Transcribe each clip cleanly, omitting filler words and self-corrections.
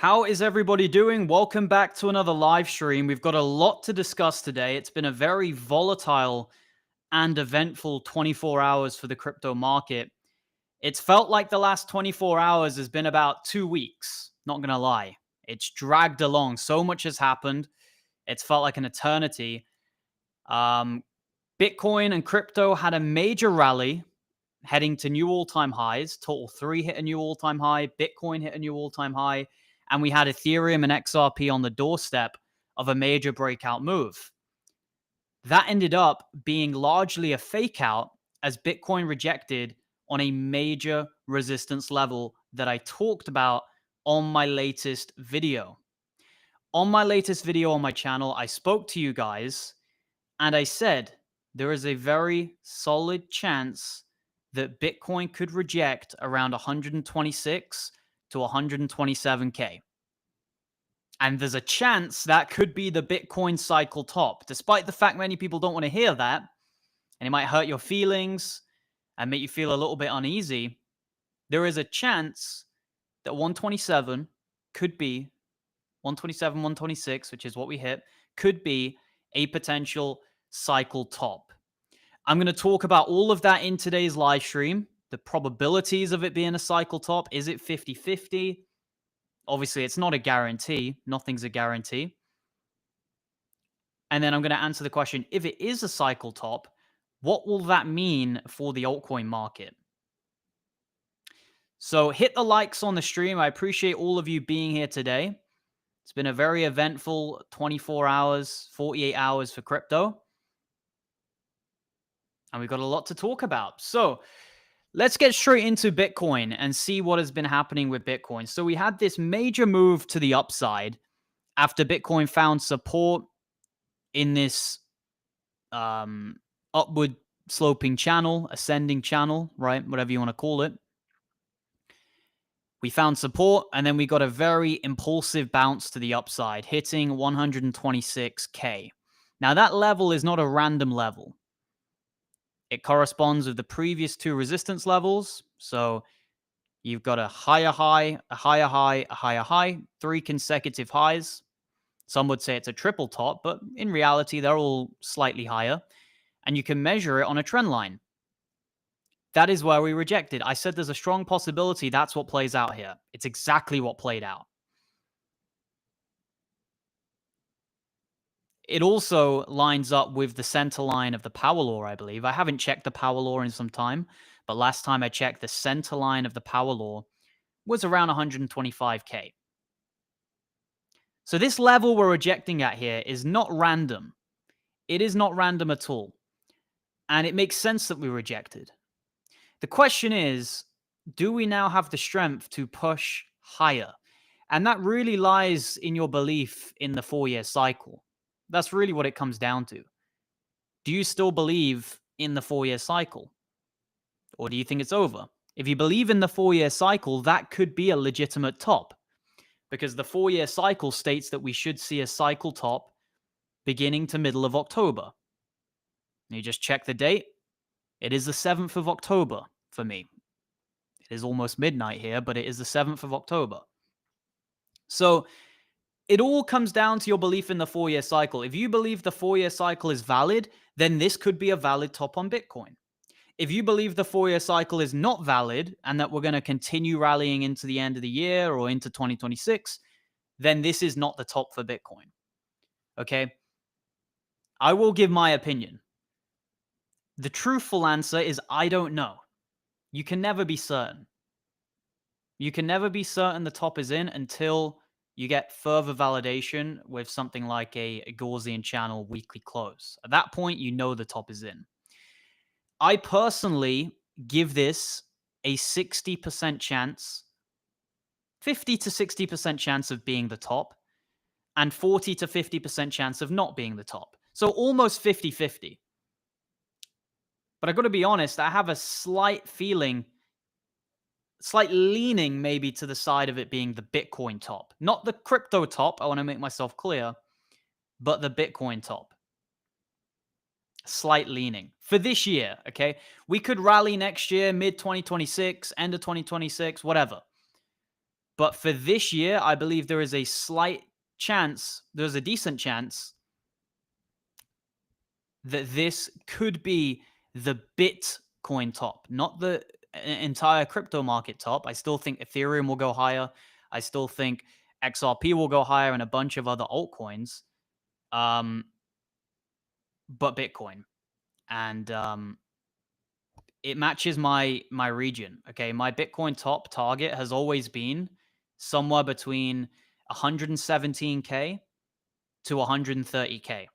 How is everybody doing? Welcome back to another live stream. We've got a lot to discuss today. It's been a very volatile and eventful 24 hours for the crypto market. It's felt like the last 24 hours has been about 2 weeks, not going to lie. It's dragged along. So much has happened. It's felt like an eternity. Um, Bitcoin and crypto had a major rally heading to new all-time highs. Total 3 hit a new all-time high. Bitcoin hit a new all-time high. And we had Ethereum and XRP on the doorstep of a major breakout move. That ended up being largely a fake out as Bitcoin rejected on a major resistance level that I talked about on my latest video. On my latest video on my channel, I spoke to you guys and I said there is a very solid chance that Bitcoin could reject around 126 to 127K. And there's a chance that could be the Bitcoin cycle top, despite the fact many people don't want to hear that, and it might hurt your feelings and make you feel a little bit uneasy. There is a chance that 127 could be 127, 126, which is what we hit, could be a potential cycle top. I'm going to talk about all of that in today's live stream. The probabilities of it being a cycle top. Is it 50-50? Obviously, it's not a guarantee. Nothing's a guarantee. And then I'm going to answer the question, if it is a cycle top, what will that mean for the altcoin market? So hit the likes on the stream. I appreciate all of you being here today. It's been a very eventful 24 hours, 48 hours for crypto. And we've got a lot to talk about. So let's get straight into Bitcoin and see what has been happening with Bitcoin. So we had this major move to the upside after Bitcoin found support in this upward sloping channel, ascending channel, right? Whatever you want to call it. We found support, and then we got a very impulsive bounce to the upside, hitting 126K. Now, that level is not a random level. It corresponds with the previous two resistance levels. So you've got a higher high, a higher high, a higher high, 3 consecutive highs. Some would say it's a triple top, but in reality, they're all slightly higher. And you can measure it on a trend line. That is where we rejected. I said there's a strong possibility that's what plays out here. It's exactly what played out. It also lines up with the center line of the power law, I believe. I haven't checked the power law in some time, but last time I checked, the center line of the power law was around 125K. So this level we're rejecting at here is not random. It is not random at all. And it makes sense that we rejected. The question is, do we now have the strength to push higher? And that really lies in your belief in the 4-year cycle. That's really what it comes down to. Do you still believe in the 4-year cycle? Or do you think it's over? If you believe in the 4-year cycle, that could be a legitimate top. Because the 4-year cycle states that we should see a cycle top beginning to middle of October. You just check the date. It is the 7th of October for me. It is almost midnight here, but it is the 7th of October. So it all comes down to your belief in the 4-year cycle. If you believe the 4-year cycle is valid, then this could be a valid top on Bitcoin. If you believe the 4-year cycle is not valid and that we're going to continue rallying into the end of the year or into 2026, then this is not the top for Bitcoin. Okay? I will give my opinion. The truthful answer is I don't know. You can never be certain. You can never be certain the top is in until you get further validation with something like a Gaussian channel weekly close. At that point, you know the top is in. I personally give this a 60% chance, 50 to 60% chance of being the top, and 40 to 50% chance of not being the top. So almost 50-50. But I've got to be honest, I have a slight feeling, slight leaning maybe to the side of it being the Bitcoin top. Not the crypto top, I want to make myself clear, but the Bitcoin top. Slight leaning for this year, okay? We could rally next year, mid-2026, end of 2026, whatever. But for this year, I believe there is a there's a decent chance that this could be the Bitcoin top, not the entire crypto market top. I still think Ethereum will go higher. I still think XRP will go higher and a bunch of other altcoins. But Bitcoin. And it matches my region. Okay, my Bitcoin top target has always been somewhere between 117k to 130k.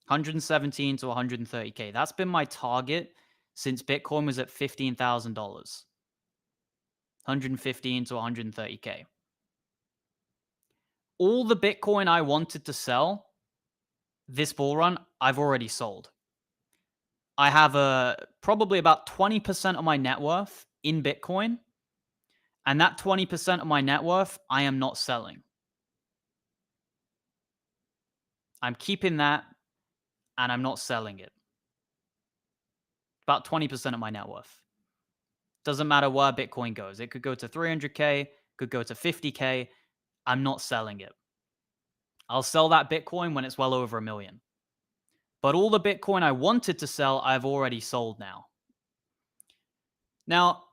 117 to 130k. That's been my target since Bitcoin was at $15,000. 115 to 130k. All the Bitcoin I wanted to sell this bull run, I've already sold. I have probably about 20% of my net worth in Bitcoin. And that 20% of my net worth, I am not selling. I'm keeping that and I'm not selling it. About 20% of my net worth. Doesn't matter where Bitcoin goes. It could go to 300k, could go to 50k. I'm not selling it. I'll sell that Bitcoin when it's well over $1 million. But all the Bitcoin I wanted to sell, I've already sold now. Now,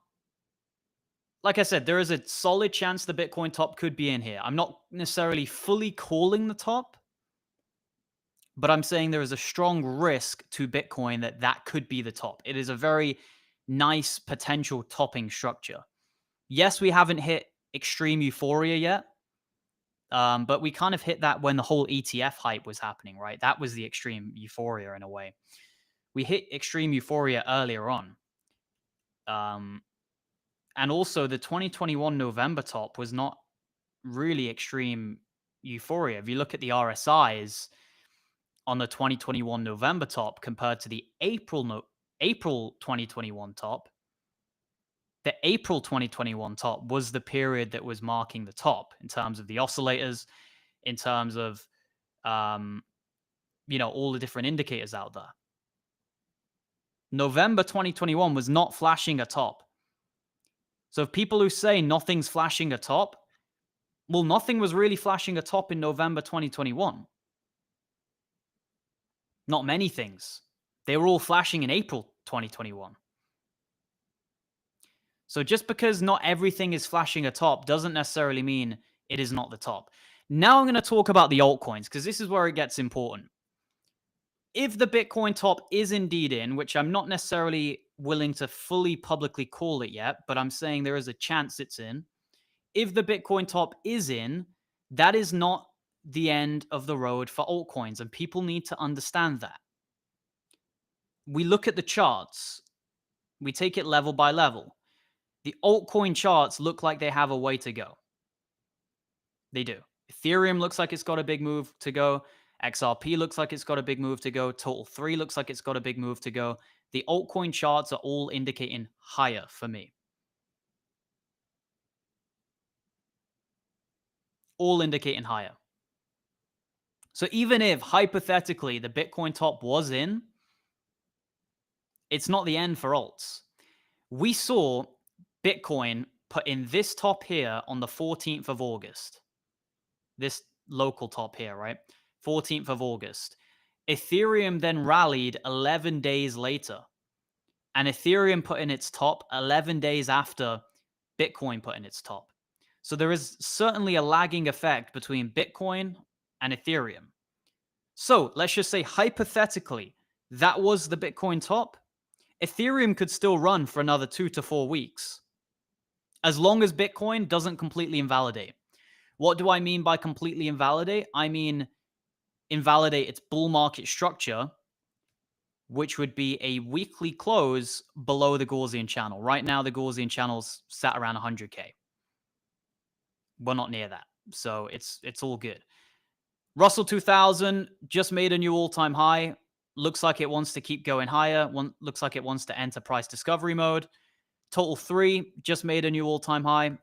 like I said, there is a solid chance the Bitcoin top could be in here. I'm not necessarily fully calling the top, but I'm saying there is a strong risk to Bitcoin that could be the top. It is a very nice potential topping structure. Yes, we haven't hit extreme euphoria yet, but we kind of hit that when the whole ETF hype was happening, right? That was the extreme euphoria in a way. We hit extreme euphoria earlier on. And also the 2021 November top was not really extreme euphoria. If you look at the RSIs on the 2021 November top compared to the April 2021 top, the April 2021 top was the period that was marking the top in terms of the oscillators, in terms of all the different indicators out there. November 2021 was not flashing a top. So if people who say nothing's flashing a top, well, nothing was really flashing a top in November 2021. Not many things. They were all flashing in April 2021. So just because not everything is flashing a top doesn't necessarily mean it is not the top. Now I'm going to talk about the altcoins because this is where it gets important. If the Bitcoin top is indeed in, which I'm not necessarily willing to fully publicly call it yet, but I'm saying there is a chance it's in. If the Bitcoin top is in, that is not the end of the road for altcoins, and people need to understand that. We look at the charts. We take it level by level. The altcoin charts look like they have a way to go. They do. Ethereum looks like it's got a big move to go. XRP looks like it's got a big move to go. Total 3 looks like it's got a big move to go. The altcoin charts are all indicating higher for me. All indicating higher. So even if, hypothetically, the Bitcoin top was in, it's not the end for alts. We saw Bitcoin put in this top here on the 14th of August. This local top here, right? 14th of August. Ethereum then rallied 11 days later. And Ethereum put in its top 11 days after Bitcoin put in its top. So there is certainly a lagging effect between Bitcoin and Ethereum. So let's just say hypothetically, that was the Bitcoin top. Ethereum could still run for another 2 to 4 weeks, as long as Bitcoin doesn't completely invalidate. What do I mean by completely invalidate? I mean invalidate its bull market structure, which would be a weekly close below the Gaussian channel. Right now, the Gaussian channel's sat around 100K. We're not near that, so it's all good. Russell 2000 just made a new all-time high. Looks like it wants to keep going higher. Looks like it wants to enter price discovery mode. Total 3 just made a new all-time high.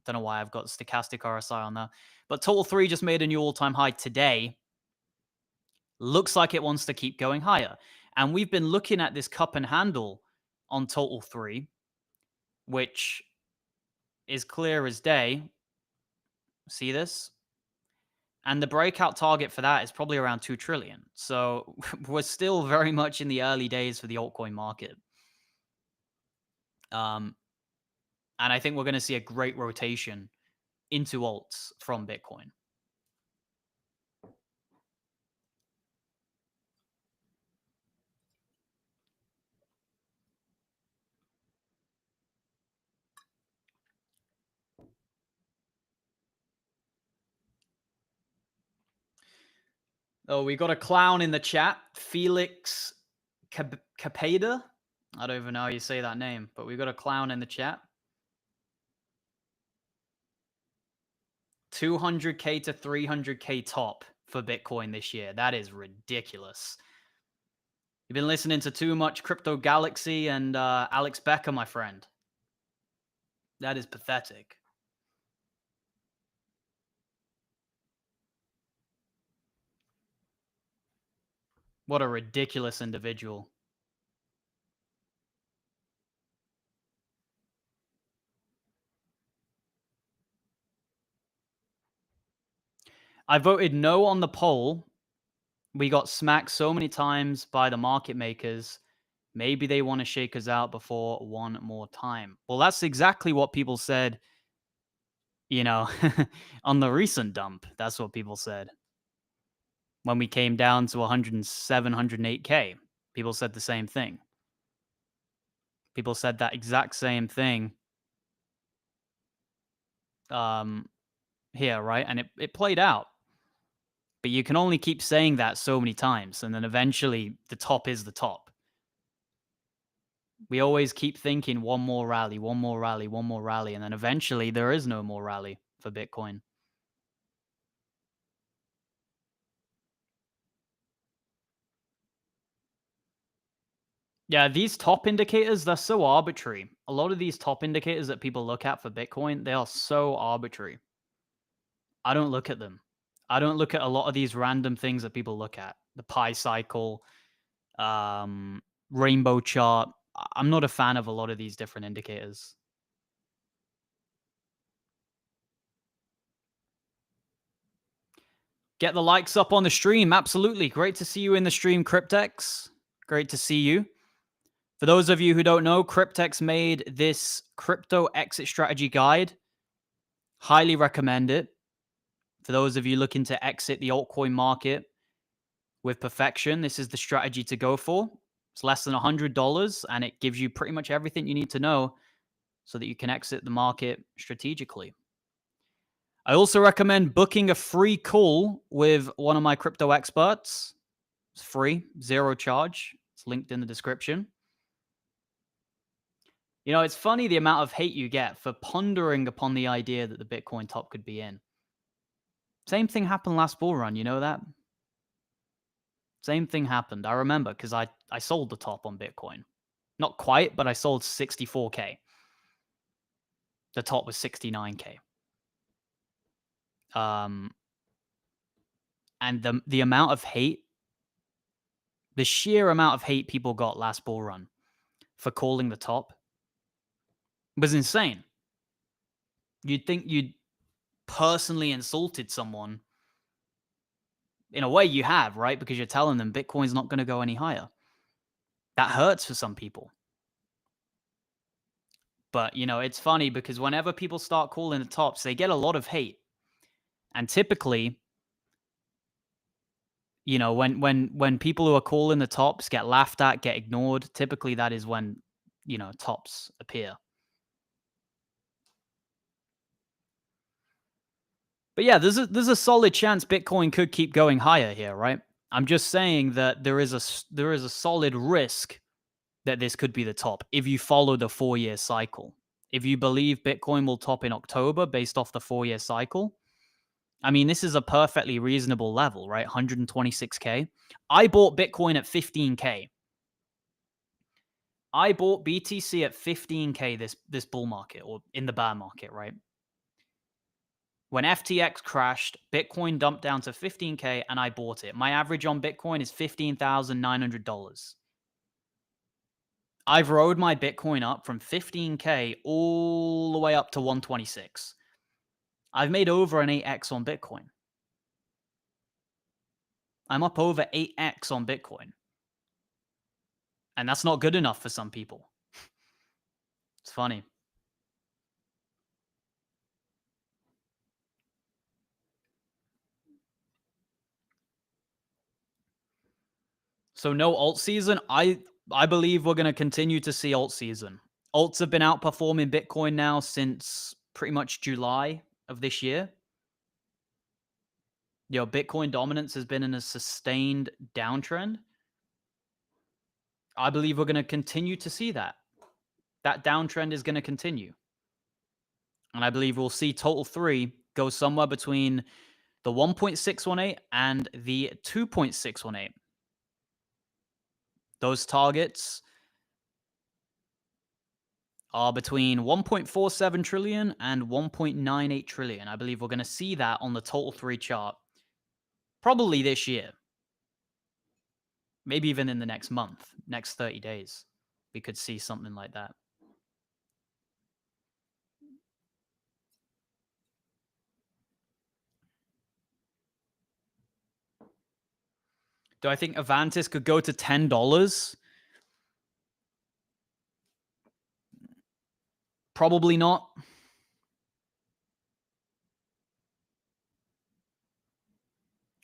Don't know why I've got stochastic RSI on there. But Total 3 just made a new all-time high today. Looks like it wants to keep going higher. And we've been looking at this cup and handle on Total 3, which is clear as day. See this? And the breakout target for that is probably around 2 trillion. So we're still very much in the early days for the altcoin market. And I think we're going to see a great rotation into alts from Bitcoin. Oh, we got a clown in the chat, Felix Capeda. I don't even know how you say that name, but we got a clown in the chat. 200K to 300K top for Bitcoin this year. That is ridiculous. You've been listening to too much Crypto Galaxy and Alex Becker, my friend. That is pathetic. What a ridiculous individual. I voted no on the poll. We got smacked so many times by the market makers. Maybe they want to shake us out before one more time. Well, that's exactly what people said, you know, on the recent dump. That's what people said. When we came down to 107, 108K, people said the same thing. People said that exact same thing here, right? And it played out. But you can only keep saying that so many times, and then eventually the top is the top. We always keep thinking one more rally, one more rally, one more rally, and then eventually there is no more rally for Bitcoin. Yeah, these top indicators, they're so arbitrary. A lot of these top indicators that people look at for Bitcoin, they are so arbitrary. I don't look at them. I don't look at a lot of these random things that people look at. The pi cycle, rainbow chart. I'm not a fan of a lot of these different indicators. Get the likes up on the stream. Absolutely. Great to see you in the stream, Cryptex. Great to see you. For those of you who don't know, Cryptex made this crypto exit strategy guide. Highly recommend it. For those of you looking to exit the altcoin market with perfection, this is the strategy to go for. It's less than $100 and it gives you pretty much everything you need to know so that you can exit the market strategically. I also recommend booking a free call with one of my crypto experts. It's free, zero charge. It's linked in the description. You know, it's funny the amount of hate you get for pondering upon the idea that the Bitcoin top could be in. Same thing happened last bull run, you know that? Same thing happened. I remember because I sold the top on Bitcoin. Not quite, but I sold 64K. The top was 69K. And the amount of hate, the sheer amount of hate people got last bull run for calling the top was insane. You'd think you'd personally insulted someone. In a way you have, right? Because you're telling them Bitcoin's not going to go any higher. That hurts for some people. But, you know, it's funny because whenever people start calling the tops, they get a lot of hate. And typically, you know, when people who are calling the tops get laughed at, get ignored, typically that is when, you know, tops appear. But yeah, there's a solid chance Bitcoin could keep going higher here, right? I'm just saying that there is a solid risk that this could be the top if you follow the 4-year cycle. If you believe Bitcoin will top in October based off the 4-year cycle, I mean, this is a perfectly reasonable level, right? 126K. I bought Bitcoin at 15K. I bought BTC at 15K this bull market or in the bear market, right? When FTX crashed, Bitcoin dumped down to 15K and I bought it. My average on Bitcoin is $15,900. I've rode my Bitcoin up from 15K all the way up to 126. I've made over an 8x on Bitcoin. I'm up over 8x on Bitcoin. And that's not good enough for some people. It's funny. So no alt season. I believe we're going to continue to see alt season. Alts have been outperforming Bitcoin now since pretty much July of this year. Bitcoin dominance has been in a sustained downtrend. I believe we're going to continue to see that. That downtrend is going to continue. And I believe we'll see total 3 go somewhere between the 1.618 and the 2.618. Those targets are between 1.47 trillion and 1.98 trillion. I believe we're going to see that on the total 3 chart probably this year. Maybe even in the next month, next 30 days, we could see something like that. Do I think Avantis could go to $10? Probably not.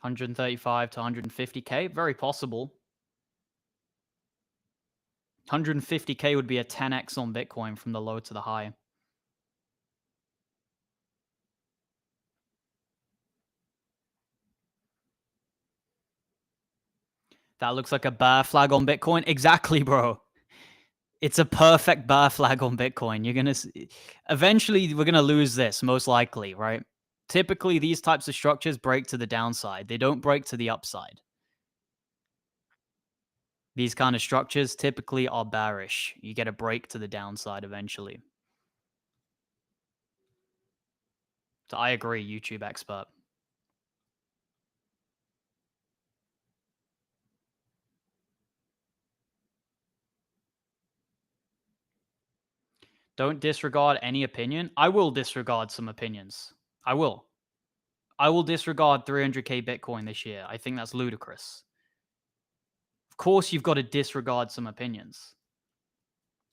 $135 to $150K, very possible. $150K would be a 10x on Bitcoin from the low to the high. That looks like a bear flag on Bitcoin. Exactly, bro. It's a perfect bear flag on Bitcoin. You're going to eventually we're going to lose this most likely, right? Typically these types of structures break to the downside. They don't break to the upside. These kind of structures typically are bearish. You get a break to the downside eventually. So I agree, YouTube expert. Don't disregard any opinion. I will disregard some opinions. I will. I will disregard 300K Bitcoin this year. I think that's ludicrous. Of course, you've got to disregard some opinions.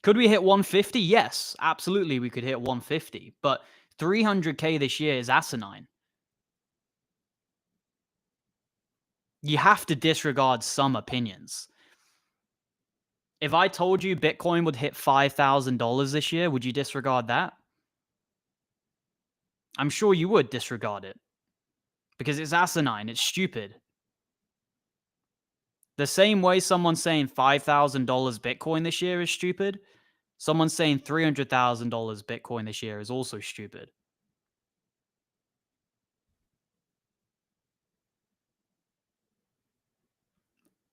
Could we hit 150? Yes, absolutely we could hit 150. But 300K this year is asinine. You have to disregard some opinions. If I told you Bitcoin would hit $5,000 this year, would you disregard that? I'm sure you would disregard it. Because it's asinine. It's stupid. The same way someone saying $5,000 Bitcoin this year is stupid, someone saying $300,000 Bitcoin this year is also stupid.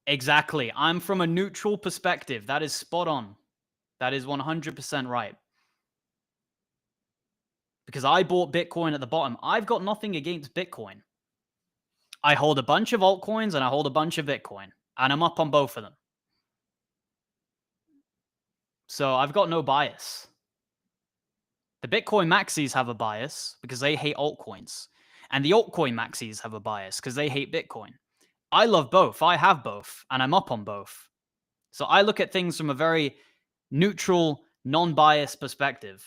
Exactly. I'm from a neutral perspective. That is spot on. That is 100% right. Because I bought Bitcoin at the bottom. I've got nothing against Bitcoin. I hold a bunch of altcoins and I hold a bunch of Bitcoin. And I'm up on both of them. So I've got no bias. The Bitcoin maxis have a bias because they hate altcoins. And the altcoin maxis have a bias because they hate Bitcoin. I love both. I have both. And I'm up on both. So I look at things from a very neutral, non-biased perspective.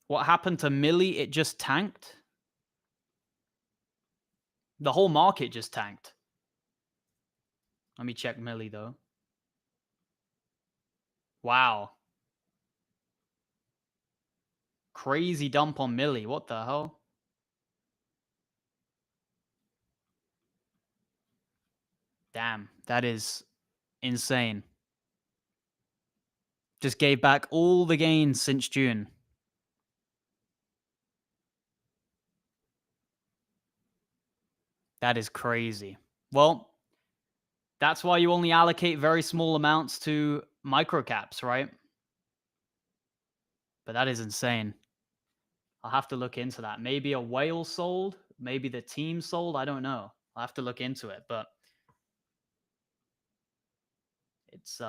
What happened to Millie? It just tanked. The whole market just tanked. Let me check Millie, though. Wow. Crazy dump on Millie. What the hell? Damn, that is insane. Just gave back all the gains since June. That is crazy. Well, that's why you only allocate very small amounts to microcaps, right? But that is insane. I'll have to look into that. Maybe a whale sold. Maybe the team sold. I don't know. I'll have to look into it, but it's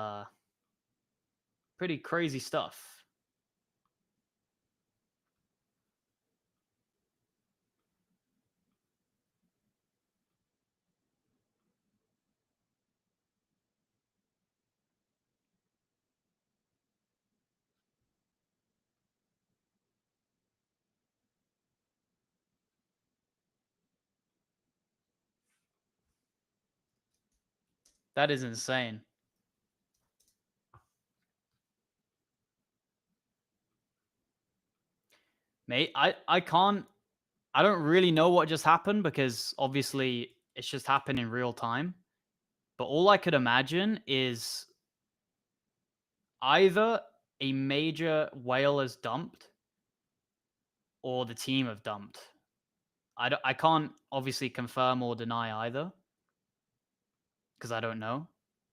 pretty crazy stuff. That is insane. Mate, I don't really know what just happened because obviously it's just happened in real time. But all I could imagine is either a major whale has dumped or the team have dumped. I can't obviously confirm or deny either because I don't know.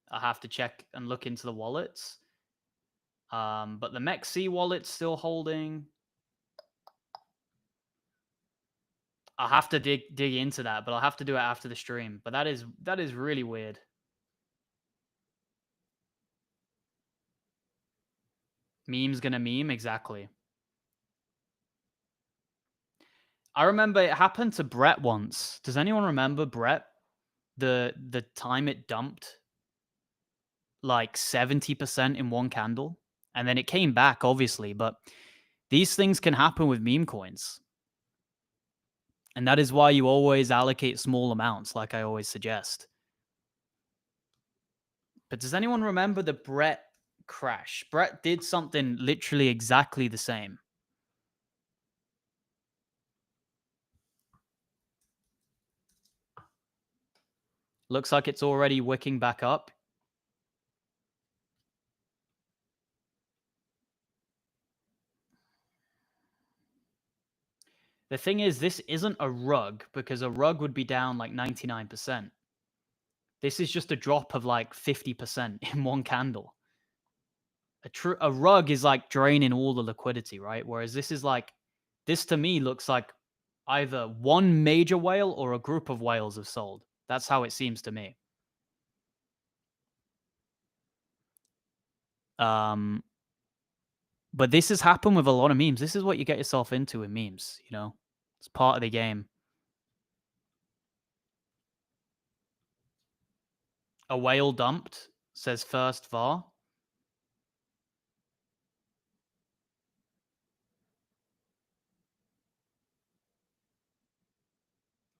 I have to check and look into the wallets. But the MEXC wallet's still holding. I'll have to dig into that, but I'll have to do it after the stream. But that is really weird. Meme's gonna meme, exactly. I remember it happened to Brett once. Does anyone remember Brett? The time it dumped like 70% in one candle. And then it came back, obviously, but these things can happen with meme coins. And that is why you always allocate small amounts, like I always suggest. But does anyone remember the Brett crash? Brett did something literally exactly the same. Looks like it's already wicking back up. The thing is, this isn't a rug because a rug would be down like 99%. This is just a drop of like 50% in one candle. A rug is like draining all the liquidity, right? Whereas this is like, this to me looks like either one major whale or a group of whales have sold. That's how it seems to me. But this has happened with a lot of memes. This is what you get yourself into in memes, you know? It's part of the game. A whale dumped, says first var.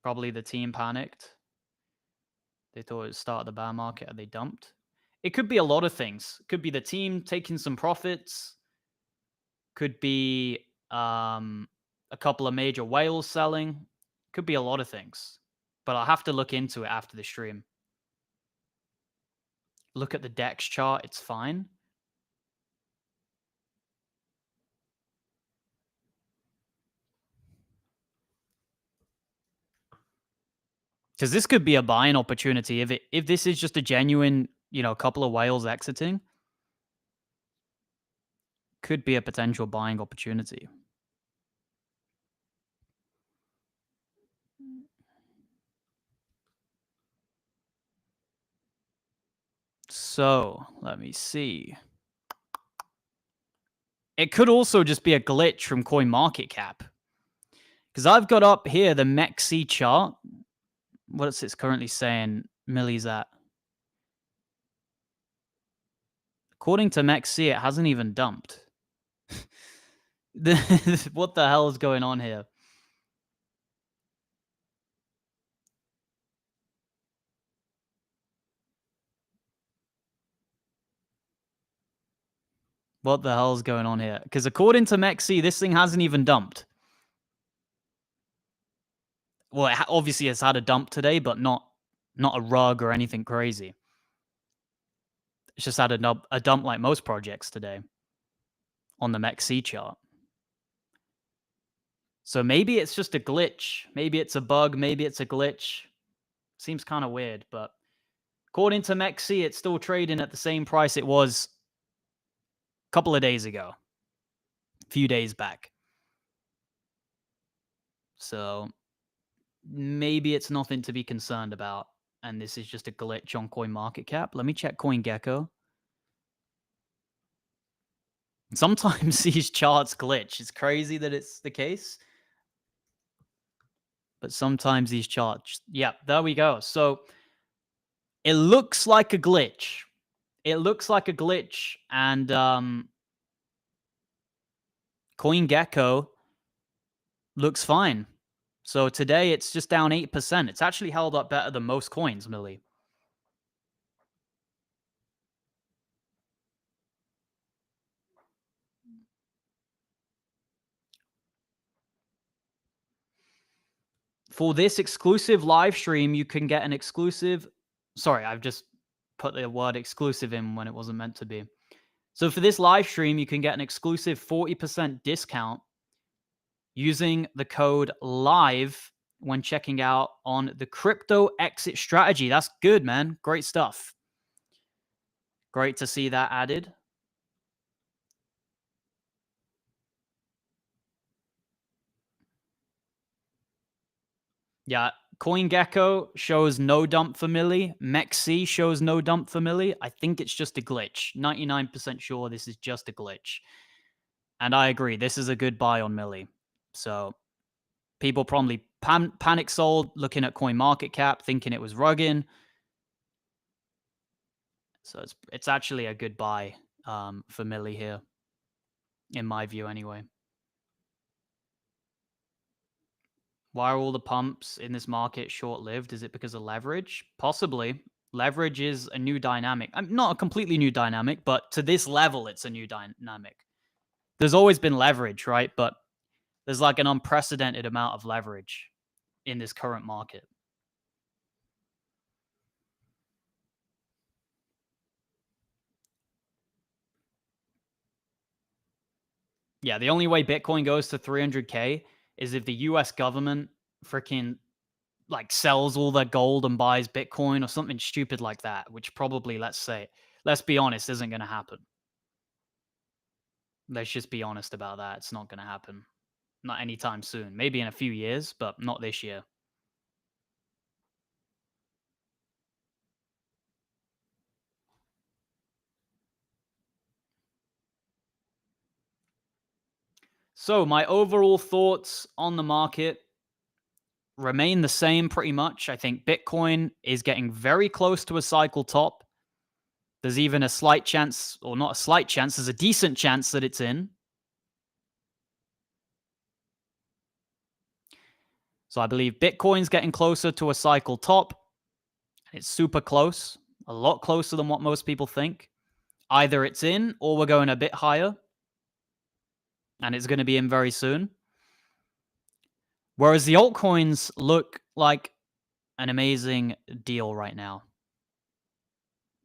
Probably the team panicked. They thought it would start the bear market and they dumped. It could be a lot of things. It could be the team taking some profits. Could be a couple of major whales selling. Could be a lot of things. But I'll have to look into it after the stream. Look at the DEX chart. It's fine. Because this could be a buying opportunity if this is just a genuine, you know, couple of whales exiting. Could be a potential buying opportunity. So let me see. It could also just be a glitch from CoinMarketCap. Because I've got up here the MEXC chart. What is it currently saying Millie's at? According to MEXC, it hasn't even dumped. What the hell is going on here? What the hell is going on here? Because according to MEXC, this thing hasn't even dumped. Well, obviously it's had a dump today, but not a rug or anything crazy. It's just had a dump like most projects today on the MEXC chart. So maybe it's just a glitch. Maybe it's a bug. Maybe it's a glitch. Seems kind of weird, but according to MEXC, it's still trading at the same price it was a couple of days ago, a few days back. So maybe it's nothing to be concerned about. And this is just a glitch on CoinMarketCap. Let me check CoinGecko. Sometimes these charts glitch. It's crazy that it's the case. But sometimes these charts, yeah, there we go. So it looks like a glitch. It looks like a glitch. And CoinGecko looks fine. So today it's just down 8%. It's actually held up better than most coins, Millie. For this exclusive live stream, you can get an exclusive. Sorry, I've just put the word exclusive in when it wasn't meant to be. So for this live stream, you can get an exclusive 40% discount using the code LIVE when checking out on the crypto exit strategy. That's good, man. Great stuff. Great to see that added. Yeah, CoinGecko shows no dump for Millie. Mexi shows no dump for Millie. I think it's just a glitch. 99% sure this is just a glitch. And I agree. This is a good buy on Millie. So people probably panic sold looking at CoinMarketCap, thinking it was rugging. So it's actually a good buy for Millie here, in my view anyway. Why are all the pumps in this market short-lived? Is it because of leverage? Possibly. Leverage is a new dynamic. Not a completely new dynamic, but to this level, it's a new dynamic. There's always been leverage, right? But there's like an unprecedented amount of leverage in this current market. Yeah, the only way Bitcoin goes to 300K is if the US government freaking like sells all their gold and buys Bitcoin or something stupid like that, which probably, let's be honest, isn't going to happen. Let's just be honest about that. It's not going to happen. Not anytime soon. Maybe in a few years, but not this year. So my overall thoughts on the market remain the same pretty much. I think Bitcoin is getting very close to a cycle top. There's even a slight chance, or not a slight chance, there's a decent chance that it's in. So I believe Bitcoin's getting closer to a cycle top. It's super close, a lot closer than what most people think. Either it's in or we're going a bit higher. And it's going to be in very soon. Whereas the altcoins look like an amazing deal right now.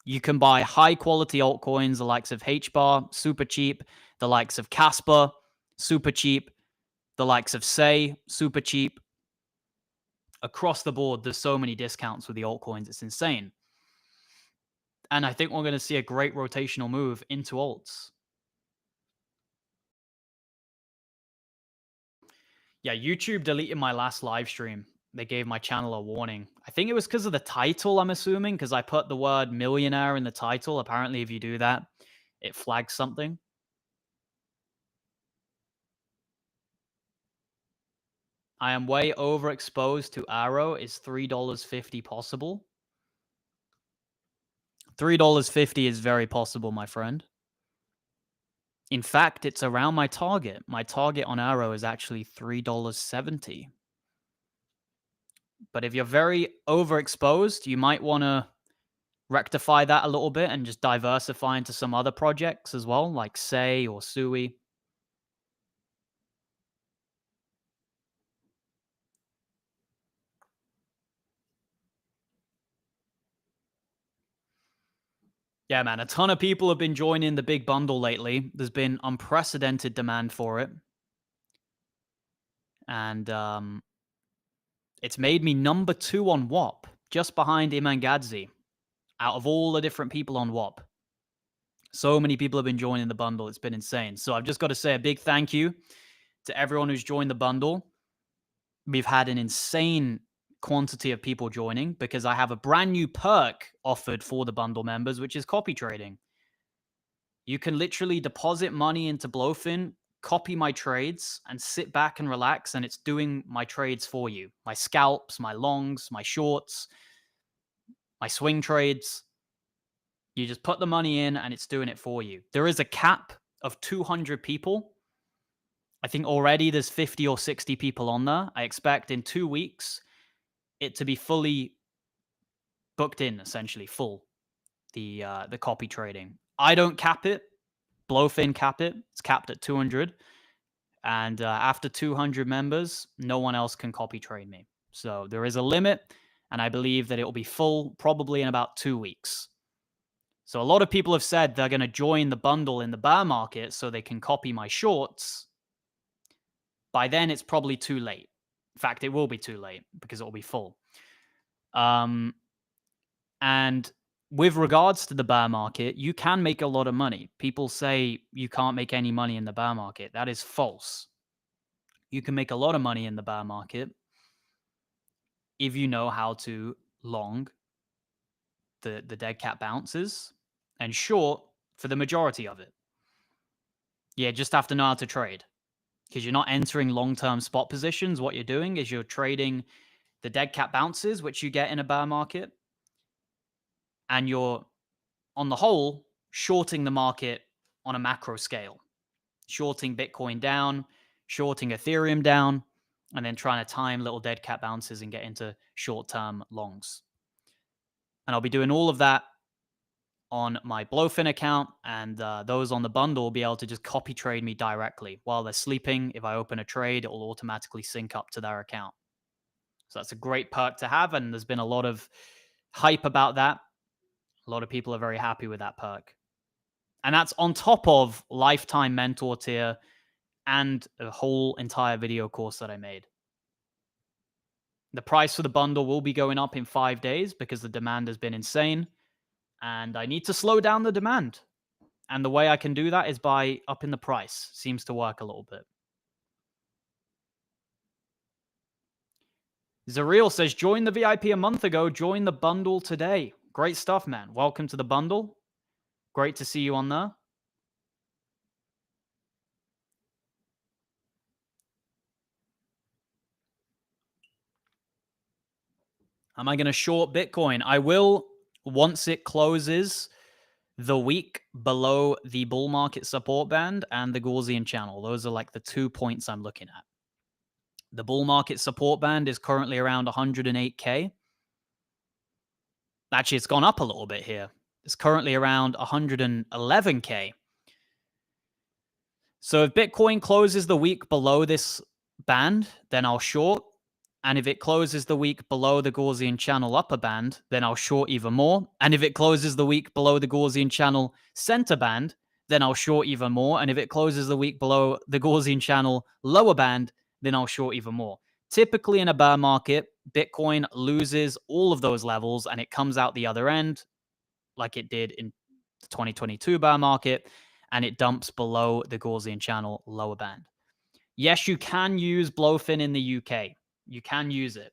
You can buy high quality altcoins, the likes of HBAR, super cheap, the likes of Casper, super cheap, the likes of Say, super cheap. Across the board, there's so many discounts with the altcoins. It's insane. And I think we're going to see a great rotational move into alts. Yeah, YouTube deleted my last live stream. They gave my channel a warning. I think it was because of the title, I'm assuming, because I put the word millionaire in the title. Apparently, if you do that, it flags something. I am way overexposed to Arrow. Is $3.50 possible? $3.50 is very possible, my friend. In fact, it's around my target. My target on Arrow is actually $3.70. But if you're very overexposed, you might want to rectify that a little bit and just diversify into some other projects as well, like Say or Sui. Yeah, man, a ton of people have been joining the big bundle lately. There's been unprecedented demand for it. And it's made me number 2 on WAP, just behind Iman Gadzi, out of all the different people on WAP. So many people have been joining the bundle. It's been insane. So I've just got to say a big thank you to everyone who's joined the bundle. We've had an insane quantity of people joining because I have a brand new perk offered for the bundle members, which is copy trading. You can literally deposit money into Blowfin, copy my trades, and sit back and relax, and it's doing my trades for you. My scalps, my longs, my shorts, my swing trades. You just put the money in, and it's doing it for you. There is a cap of 200 people. I think already there's 50 or 60 people on there. I expect in 2 weeks it to be fully booked in, essentially full, the copy trading. I don't cap it. Blowfin cap it. It's capped at 200. And after 200 members, no one else can copy trade me. So there is a limit, and I believe that it will be full probably in about 2 weeks. So a lot of people have said they're going to join the bundle in the bear market so they can copy my shorts. By then, it's probably too late. In fact, it will be too late because it will be full. And with regards to the bear market, you can make a lot of money. People say you can't make any money in the bear market. That is false. You can make a lot of money in the bear market if you know how to long the dead cat bounces and short for the majority of it. Yeah, just have to know how to trade because you're not entering long-term spot positions. What you're doing is you're trading the dead cat bounces, which you get in a bear market, and you're, on the whole, shorting the market on a macro scale, shorting Bitcoin down, shorting Ethereum down, and then trying to time little dead cat bounces and get into short-term longs. And I'll be doing all of that on my Blowfin account, and those on the bundle will be able to just copy trade me directly while they're sleeping. If I open a trade, it will automatically sync up to their account. So that's a great perk to have, and there's been a lot of hype about that. A lot of people are very happy with that perk. And that's on top of lifetime mentor tier and a whole entire video course that I made. The price for the bundle will be going up in 5 days because the demand has been insane. And I need to slow down the demand. And the way I can do that is by upping the price. Seems to work a little bit. Zareel says, join the VIP a month ago. Join the bundle today. Great stuff, man. Welcome to the bundle. Great to see you on there. Am I going to short Bitcoin? I will once it closes the week below the bull market support band and the Gaussian channel. Those are like the 2 points I'm looking at. The bull market support band is currently around 108K. Actually, it's gone up a little bit here. It's currently around 111K. So if Bitcoin closes the week below this band, then I'll short. And if it closes the week below the Gaussian channel upper band, then I'll short even more. And if it closes the week below the Gaussian channel center band, then I'll short even more. And if it closes the week below the Gaussian channel lower band, then I'll short even more. Typically in a bear market, Bitcoin loses all of those levels and it comes out the other end like it did in the 2022 bear market, and it dumps below the Gaussian channel lower band. Yes, you can use Blowfin in the UK. You can use it.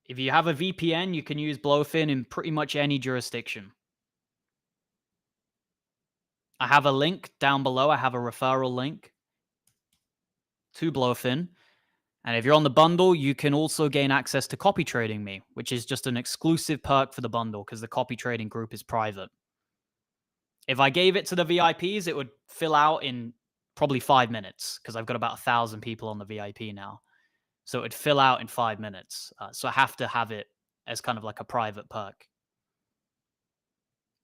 If you have a VPN, you can use Blowfin in pretty much any jurisdiction. I have a link down below. I have a referral link to Blowfin. And if you're on the bundle, you can also gain access to copy trading me, which is just an exclusive perk for the bundle because the copy trading group is private. If I gave it to the VIPs, it would fill out in probably 5 minutes because I've got about 1,000 people on the VIP now. So it would fill out in 5 minutes. So I have to have it as kind of like a private perk.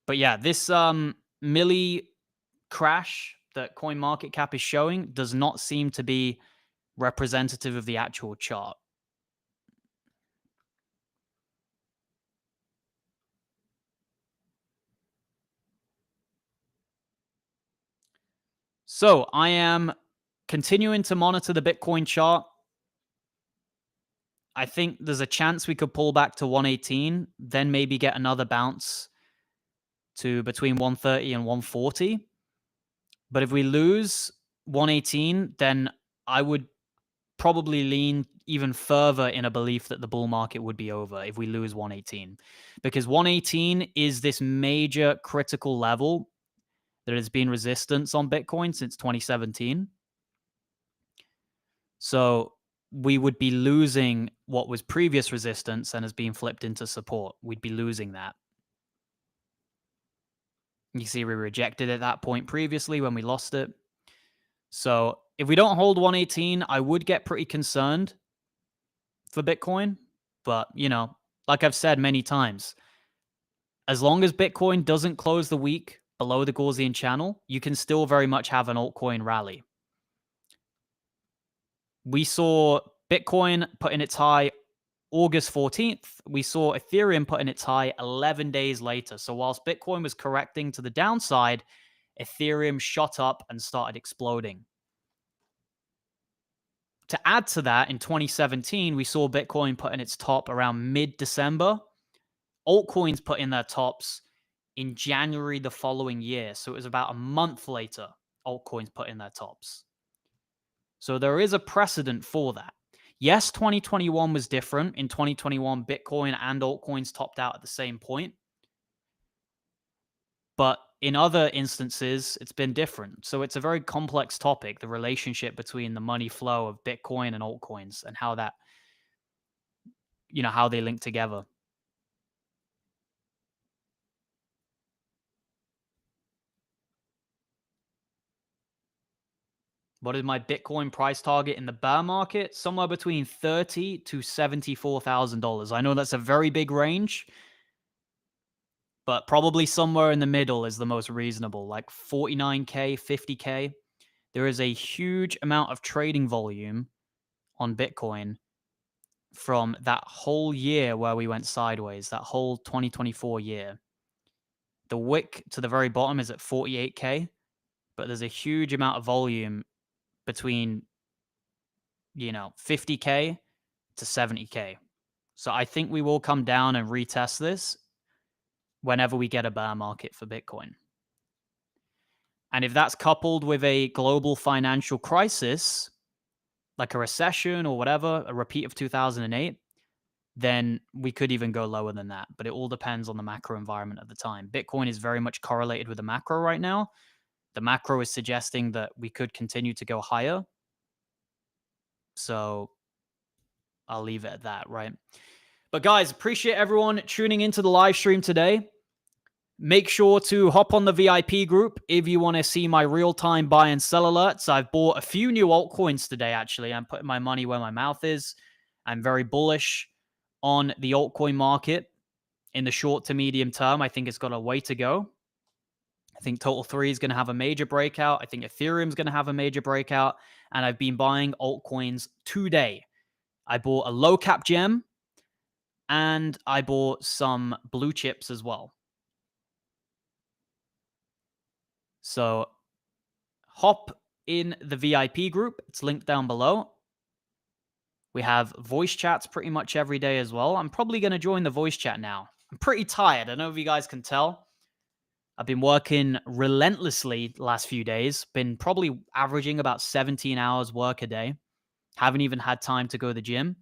But yeah, this milli crash that CoinMarketCap is showing does not seem to be representative of the actual chart. So I am continuing to monitor the Bitcoin chart. I think there's a chance we could pull back to 118, then maybe get another bounce to between 130 and 140. But if we lose 118, then I would probably lean even further in a belief that the bull market would be over if we lose 118, because 118 is this major critical level that has been resistance on Bitcoin since 2017. So we would be losing what was previous resistance and has been flipped into support. We'd be losing that. You see, we rejected at that point previously when we lost it. So if we don't hold 118, I would get pretty concerned for Bitcoin. But, like I've said many times, as long as Bitcoin doesn't close the week below the Gaussian channel, you can still very much have an altcoin rally. We saw Bitcoin put in its high August 14th. We saw Ethereum put in its high 11 days later. So whilst Bitcoin was correcting to the downside, Ethereum shot up and started exploding. To add to that, in 2017, we saw Bitcoin put in its top around mid-December. Altcoins put in their tops in January the following year. So it was about a month later, altcoins put in their tops. So there is a precedent for that. Yes, 2021 was different. In 2021, Bitcoin and altcoins topped out at the same point. But in other instances, it's been different. So it's a very complex topic, the relationship between the money flow of Bitcoin and altcoins and how that, how they link together. What is my Bitcoin price target in the bear market? Somewhere between $30,000 to $74,000. I know that's a very big range, but probably somewhere in the middle is the most reasonable, like 49K, 50K. There is a huge amount of trading volume on Bitcoin from that whole year where we went sideways, that whole 2024 year. The wick to the very bottom is at 48K, but there's a huge amount of volume between 50K to 70K. So I think we will come down and retest this whenever we get a bear market for Bitcoin. And if that's coupled with a global financial crisis, like a recession or whatever, a repeat of 2008, then we could even go lower than that. But it all depends on the macro environment at the time. Bitcoin is very much correlated with the macro right now. The macro is suggesting that we could continue to go higher. So I'll leave it at that, right? But guys, appreciate everyone tuning into the live stream today. Make sure to hop on the VIP group if you want to see my real-time buy and sell alerts. I've bought a few new altcoins today, actually. I'm putting my money where my mouth is. I'm very bullish on the altcoin market in the short to medium term. I think it's got a way to go. I think Total 3 is going to have a major breakout. I think Ethereum is going to have a major breakout. And I've been buying altcoins today. I bought a low cap gem and I bought some blue chips as well. So hop in the VIP group. It's linked down below. We have voice chats pretty much every day as well. I'm probably going to join the voice chat now. I'm pretty tired. I don't know if you guys can tell. I've been working relentlessly the last few days. Been probably averaging about 17 hours work a day. Haven't even had time to go to the gym,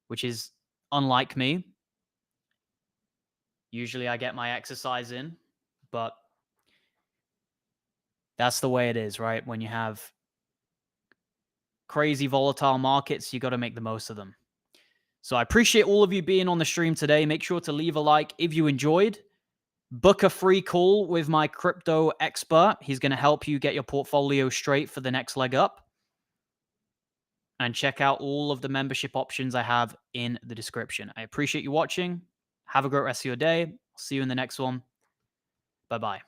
which is unlike me. Usually I get my exercise in, but that's the way it is, right? When you have crazy volatile markets, you got to make the most of them. So I appreciate all of you being on the stream today. Make sure to leave a like if you enjoyed. Book a free call with my crypto expert. He's going to help you get your portfolio straight for the next leg up. And check out all of the membership options I have in the description. I appreciate you watching. Have a great rest of your day. See you in the next one. Bye-bye.